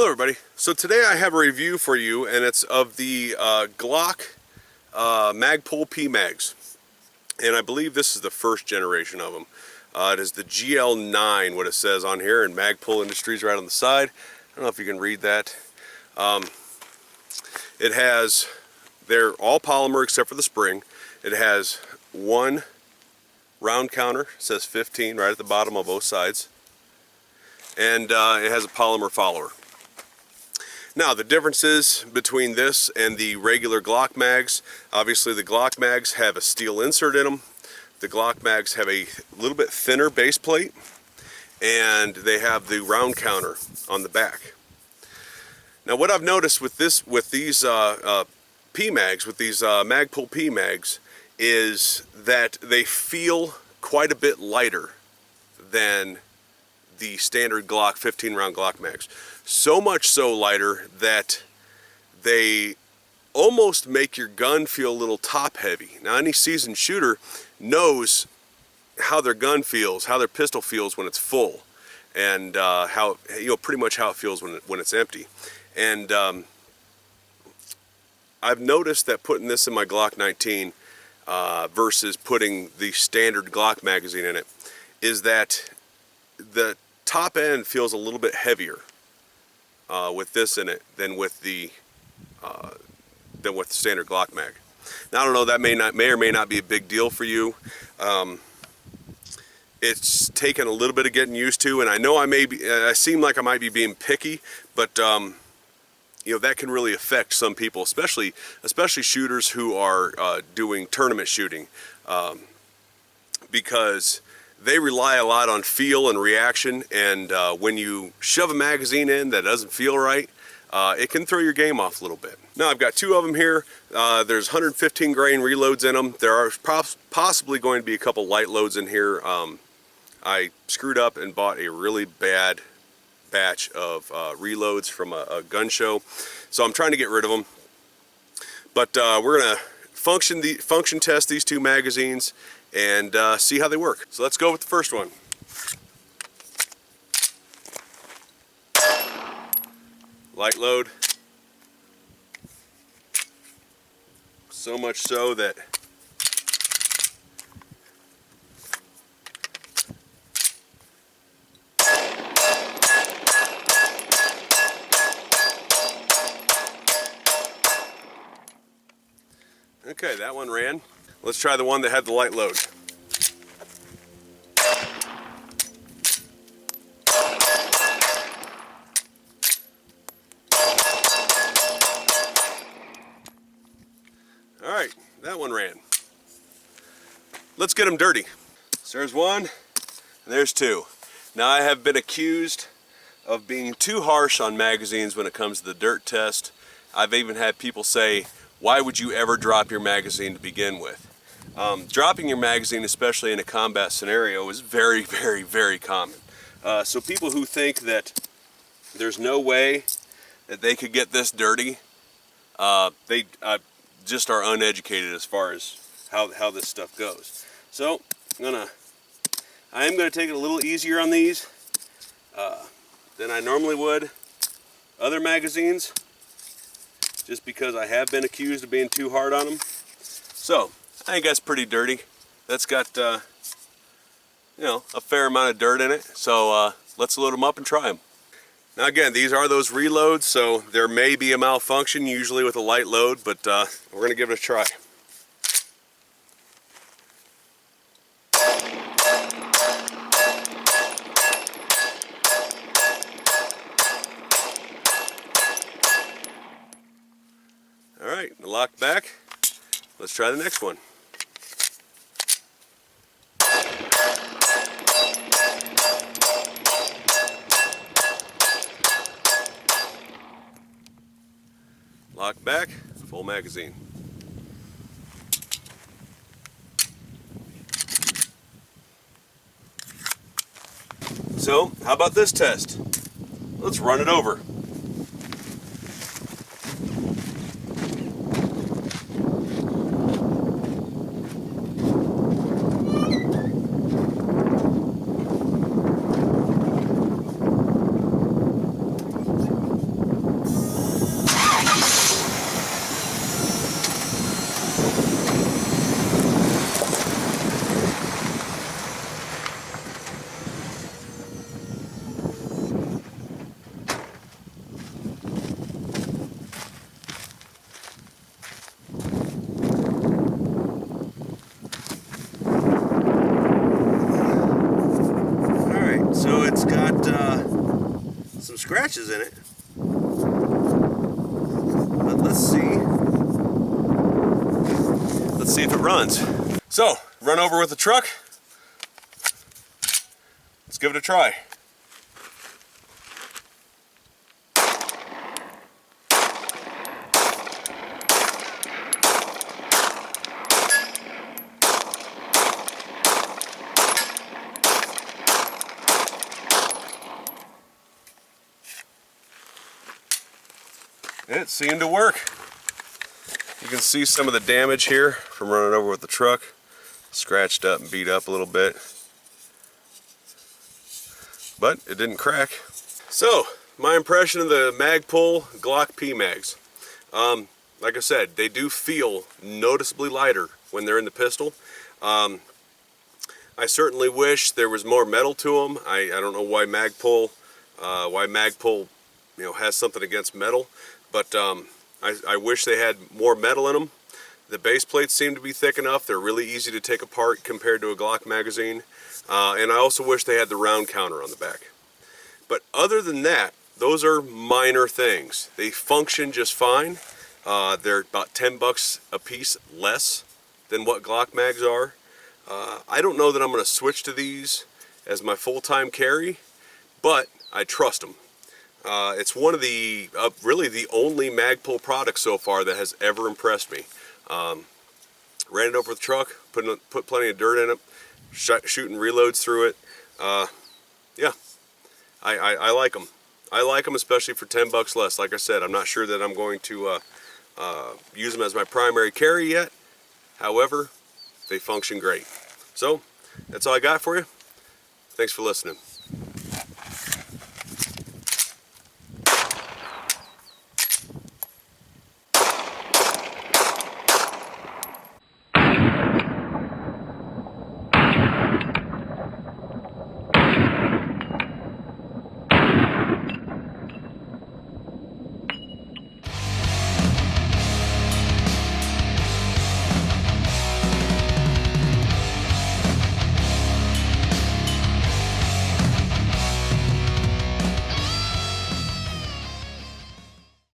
Hello everybody. So today I have a review for you, and it's of the Glock Magpul PMAGs. And I believe this is the first generation of them. It is the GL9, what it says on here, and Magpul Industries right on the side. I don't know if you can read that. They're all polymer except for the spring. It has one round counter, it says 15 right at the bottom on both sides. And it has a polymer follower. Now, the differences between this and the regular Glock mags, obviously the Glock mags have a steel insert in them. The Glock mags have a little bit thinner base plate, and they have the round counter on the back. Now, what I've noticed with these PMAGs, with these Magpul PMAGs, is that they feel quite a bit lighter than the standard Glock 15 round Glock mags. So much so lighter that they almost make your gun feel a little top heavy. Now, any seasoned shooter knows how their gun feels, how their pistol feels when it's full, and how, pretty much how it feels when it's empty. And I've noticed that putting this in my Glock 19 versus putting the standard Glock magazine in it is that the top end feels a little bit heavier with this in it than with the standard Glock mag. Now, I don't know, that may or may not be a big deal for you. It's taken a little bit of getting used to, and I know I seem like I might be being picky, but that can really affect some people, especially shooters who are doing tournament shooting, because they rely a lot on feel and reaction, and when you shove a magazine in that doesn't feel right, it can throw your game off a little bit. Now, I've got two of them here. There's 115 grain reloads in them. There are possibly going to be a couple light loads in here. I screwed up and bought a really bad batch of reloads from a gun show, so I'm trying to get rid of them. But we're gonna function test these two magazines and see how they work. So let's go with the first one. Light load. So much so that okay, that one ran. Let's try the one that had the light load. All right, that one ran. Let's get them dirty. So there's one, and there's two. Now, I have been accused of being too harsh on magazines when it comes to the dirt test. I've even had people say, why would you ever drop your magazine to begin with? Dropping your magazine, especially in a combat scenario, is very, very, very common. So people who think that there's no way that they could get this dirty, they just are uneducated as far as how this stuff goes. So I am gonna take it a little easier on these than I normally would other magazines, just because I have been accused of being too hard on them. So I think that's pretty dirty. That's got a fair amount of dirt in it. So let's load them up and try them. Now, again, these are those reloads, so there may be a malfunction usually with a light load, but we're gonna give it a try. All right, lock back. Let's try the next one. Lock back, full magazine. So, how about this test? Let's run it over. scratches in it. But let's see. Let's see if it runs. So, run over with the truck. Let's give it a try. It seemed to work. You can see some of the damage here from running over with the truck. Scratched up and beat up a little bit. But it didn't crack. So, my impression of the Magpul Glock PMAGs. Like I said, they do feel noticeably lighter when they're in the pistol. I certainly wish there was more metal to them. I don't know why Magpul has something against metal, but I wish they had more metal in them. The base plates seem to be thick enough. They're really easy to take apart compared to a Glock magazine. And I also wish they had the round counter on the back. But other than that, those are minor things. They function just fine. They're about 10 bucks a piece less than what Glock mags are. I don't know that I'm going to switch to these as my full-time carry, but I trust them. It's one of the, really the only Magpul product so far that has ever impressed me. Ran it over with the truck, put plenty of dirt in it, shooting reloads through it. Yeah, I like them. I like them, especially for 10 bucks less. Like I said, I'm not sure that I'm going to use them as my primary carry yet. However, they function great. So, that's all I got for you. Thanks for listening.